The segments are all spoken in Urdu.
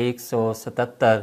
177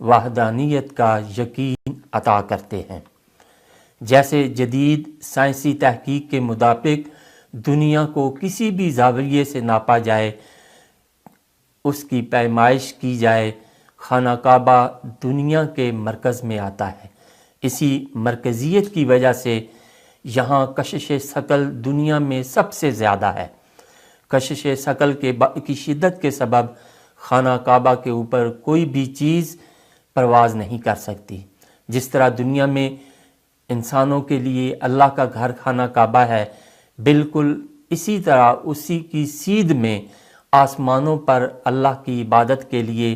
وحدانیت کا یقین عطا کرتے ہیں۔ جیسے جدید سائنسی تحقیق کے مطابق دنیا کو کسی بھی زاویے سے ناپا جائے، اس کی پیمائش کی جائے، خانہ کعبہ دنیا کے مرکز میں آتا ہے۔ اسی مرکزیت کی وجہ سے یہاں کشش ثقل دنیا میں سب سے زیادہ ہے۔ کشش ثقل کی شدت کے سبب خانہ کعبہ کے اوپر کوئی بھی چیز پرواز نہیں کر سکتی۔ جس طرح دنیا میں انسانوں کے لیے اللہ کا گھر خانہ کعبہ ہے، بالکل اسی طرح اسی کی سیدھ میں آسمانوں پر اللہ کی عبادت کے لیے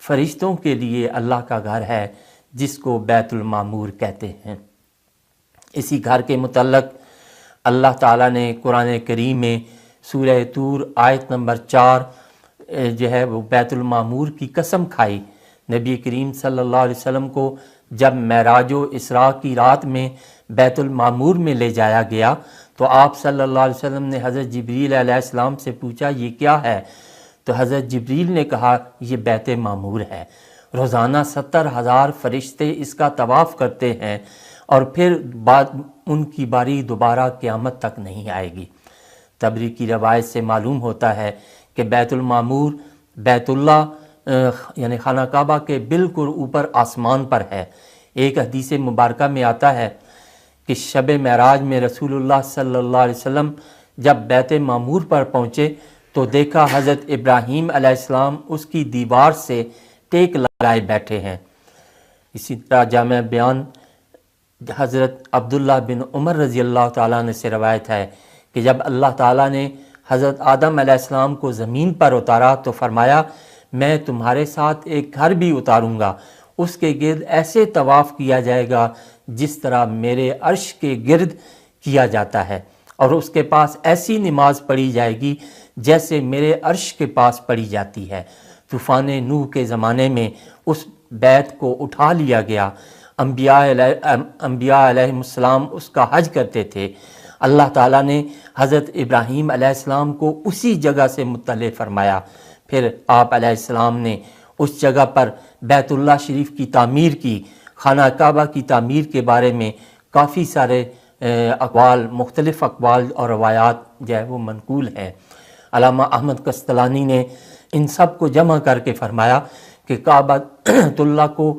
فرشتوں کے لیے اللہ کا گھر ہے، جس کو بیت المعمور کہتے ہیں۔ اسی گھر کے متعلق اللہ تعالیٰ نے قرآن کریم میں سورہ طور آیت نمبر 4 جو ہے وہ بیت المعمور کی قسم کھائی۔ نبی کریم صلی اللہ علیہ وسلم کو جب معراج و اسراء کی رات میں بیت المعمور میں لے جایا گیا تو آپ صلی اللہ علیہ وسلم نے حضرت جبریل علیہ السلام سے پوچھا یہ کیا ہے؟ تو حضرت جبریل نے کہا یہ بیت معمور ہے، روزانہ 70,000 فرشتے اس کا طواف کرتے ہیں اور پھر بعد ان کی باری دوبارہ قیامت تک نہیں آئے گی۔ تبری کی روایت سے معلوم ہوتا ہے کہ بیت المعمور بیت اللہ یعنی خانہ کعبہ کے بالکل اوپر آسمان پر ہے۔ ایک حدیث مبارکہ میں آتا ہے کہ شب معراج میں رسول اللہ صلی اللہ علیہ وسلم جب بیت معمور پر پہنچے تو دیکھا حضرت ابراہیم علیہ السلام اس کی دیوار سے ٹیک لگائے بیٹھے ہیں۔ اسی طرح جامع بیان حضرت عبداللہ بن عمر رضی اللہ تعالیٰ عنہ سے روایت ہے کہ جب اللہ تعالیٰ نے حضرت آدم علیہ السلام کو زمین پر اتارا تو فرمایا میں تمہارے ساتھ ایک گھر بھی اتاروں گا، اس کے گرد ایسے طواف کیا جائے گا جس طرح میرے عرش کے گرد کیا جاتا ہے، اور اس کے پاس ایسی نماز پڑھی جائے گی جیسے میرے عرش کے پاس پڑھی جاتی ہے۔ طوفان نوح کے زمانے میں اس بیت کو اٹھا لیا گیا، انبیاء علیہ السلام اس کا حج کرتے تھے۔ اللہ تعالیٰ نے حضرت ابراہیم علیہ السلام کو اسی جگہ سے مطلع فرمایا، پھر آپ علیہ السلام نے اس جگہ پر بیت اللہ شریف کی تعمیر کی۔ خانہ کعبہ کی تعمیر کے بارے میں کافی سارے اقوال، مختلف اقوال اور روایات جو ہے وہ منقول ہیں۔ علامہ احمد قسطلانی نے ان سب کو جمع کر کے فرمایا کہ کعبہ اللہ کو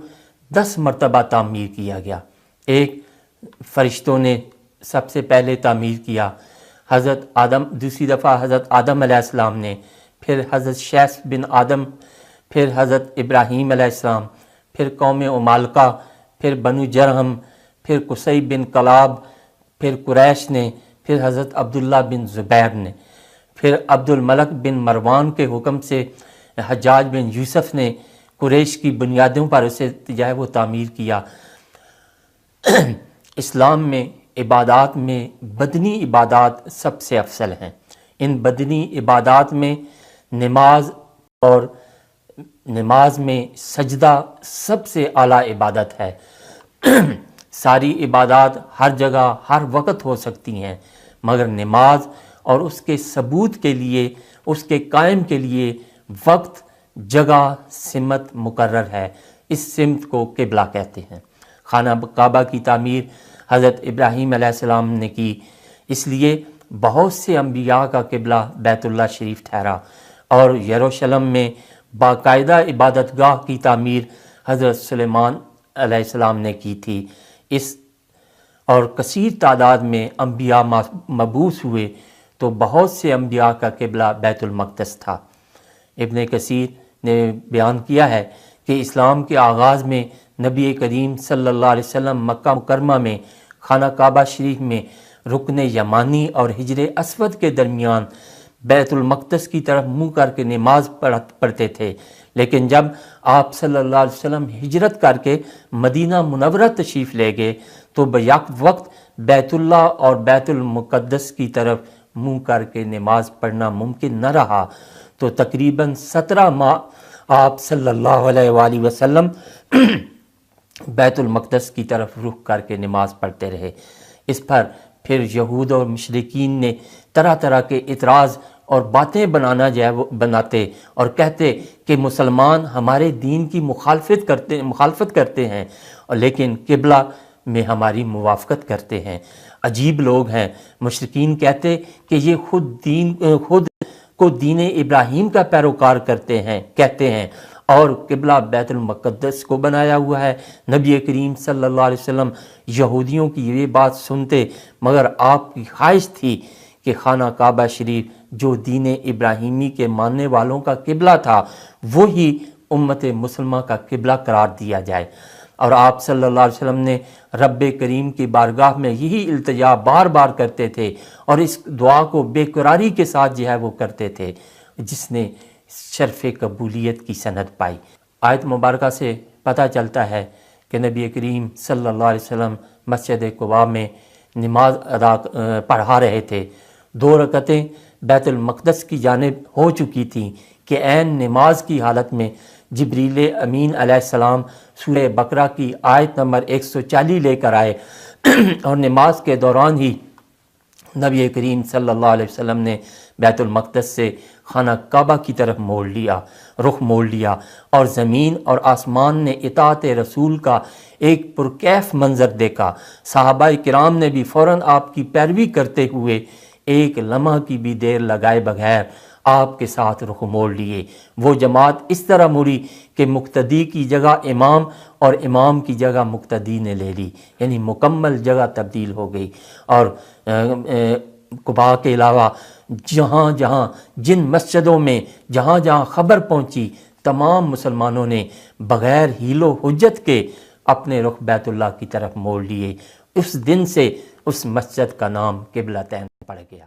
10 مرتبہ تعمیر کیا گیا۔ ایک فرشتوں نے سب سے پہلے تعمیر کیا، حضرت آدم، دوسری دفعہ حضرت آدم علیہ السلام نے، پھر حضرت شیث بن آدم، پھر حضرت ابراہیم علیہ السلام، پھر قوم عمالقہ، پھر بنو جرہم، پھر قصی بن کلاب، پھر قریش نے، پھر حضرت عبداللہ بن زبیر نے، پھر عبد الملک بن مروان کے حکم سے حجاج بن یوسف نے قریش کی بنیادوں پر اسے جو ہے وہ تعمیر کیا۔ اسلام میں عبادات میں بدنی عبادات سب سے افضل ہیں۔ ان بدنی عبادات میں نماز میں سجدہ سب سے اعلیٰ عبادت ہے۔ ساری عبادات ہر جگہ ہر وقت ہو سکتی ہیں، مگر نماز اور اس کے ثبوت کے لیے، اس کے قائم کے لیے وقت، جگہ، سمت مقرر ہے۔ اس سمت کو قبلہ کہتے ہیں۔ خانہ کعبہ کی تعمیر حضرت ابراہیم علیہ السلام نے کی، اس لیے بہت سے انبیاء کا قبلہ بیت اللہ شریف ٹھہرا، اور یروشلم میں باقاعدہ عبادت گاہ کی تعمیر حضرت سلیمان علیہ السلام نے کی تھی۔ اور کثیر تعداد میں انبیاء مبعوث ہوئے تو بہت سے انبیاء کا قبلہ بیت المقدس تھا۔ ابن کثیر نے بیان کیا ہے کہ اسلام کے آغاز میں نبی کریم صلی اللہ علیہ وسلم مکہ مکرمہ میں خانہ کعبہ شریف میں رکن یمانی اور حجر اسود کے درمیان بیت المقدس کی طرف منہ کر کے نماز پڑھتے تھے، لیکن جب آپ صلی اللہ علیہ وسلم ہجرت کر کے مدینہ منورہ تشریف لے گئے تو بیک وقت بیت اللہ اور بیت المقدس کی طرف منہ کر کے نماز پڑھنا ممکن نہ رہا، تو تقریباً 17 ماہ آپ صلی اللہ علیہ وآلہ وسلم بیت المقدس کی طرف رخ کر کے نماز پڑھتے رہے۔ اس پر پھر یہود اور مشرکین نے طرح طرح کے اعتراض اور باتیں بنانا جو ہے وہ بناتے اور کہتے کہ مسلمان ہمارے دین کی مخالفت کرتے ہیں، اور لیکن قبلہ میں ہماری موافقت کرتے ہیں۔ عجیب لوگ ہیں۔ مشرکین کہتے کہ یہ خود کو دین ابراہیم کا پیروکار کہتے ہیں اور قبلہ بیت المقدس کو بنایا ہوا ہے۔ نبی کریم صلی اللہ علیہ وسلم یہودیوں کی یہ بات سنتے، مگر آپ کی خواہش تھی کہ خانہ کعبہ شریف جو دین ابراہیمی کے ماننے والوں کا قبلہ تھا وہی امت مسلمہ کا قبلہ قرار دیا جائے، اور آپ صلی اللہ علیہ وسلم نے رب کریم کی بارگاہ میں یہی التجا بار بار کرتے تھے، اور اس دعا کو بے قراری کے ساتھ جو ہے وہ کرتے تھے، جس نے شرف قبولیت کی سند پائی۔ آیت مبارکہ سے پتہ چلتا ہے کہ نبی کریم صلی اللہ علیہ وسلم مسجد قباء میں نماز پڑھا رہے تھے۔ 2 رکعتیں بیت المقدس کی جانب ہو چکی تھیں کہ عین نماز کی حالت میں جبریل امین علیہ السلام سورہ بقرہ کی آیت نمبر 140 لے کر آئے، اور نماز کے دوران ہی نبی کریم صلی اللہ علیہ وسلم نے بیت المقدس سے خانہ کعبہ کی طرف رخ موڑ لیا، اور زمین اور آسمان نے اطاعت رسول کا ایک پرکیف منظر دیکھا۔ صحابہ کرام نے بھی فوراً آپ کی پیروی کرتے ہوئے ایک لمحہ کی بھی دیر لگائے بغیر آپ کے ساتھ رخ موڑ لیے۔ وہ جماعت اس طرح مڑی کہ مقتدی کی جگہ امام اور امام کی جگہ مقتدی نے لے لی، یعنی مکمل جگہ تبدیل ہو گئی۔ اور قباء کے علاوہ جہاں جن مسجدوں میں جہاں خبر پہنچی، تمام مسلمانوں نے بغیر حیل و حجت کے اپنے رخ بیت اللہ کی طرف موڑ لیے۔ اس دن سے اس مسجد کا نام قبلتین پڑ گیا۔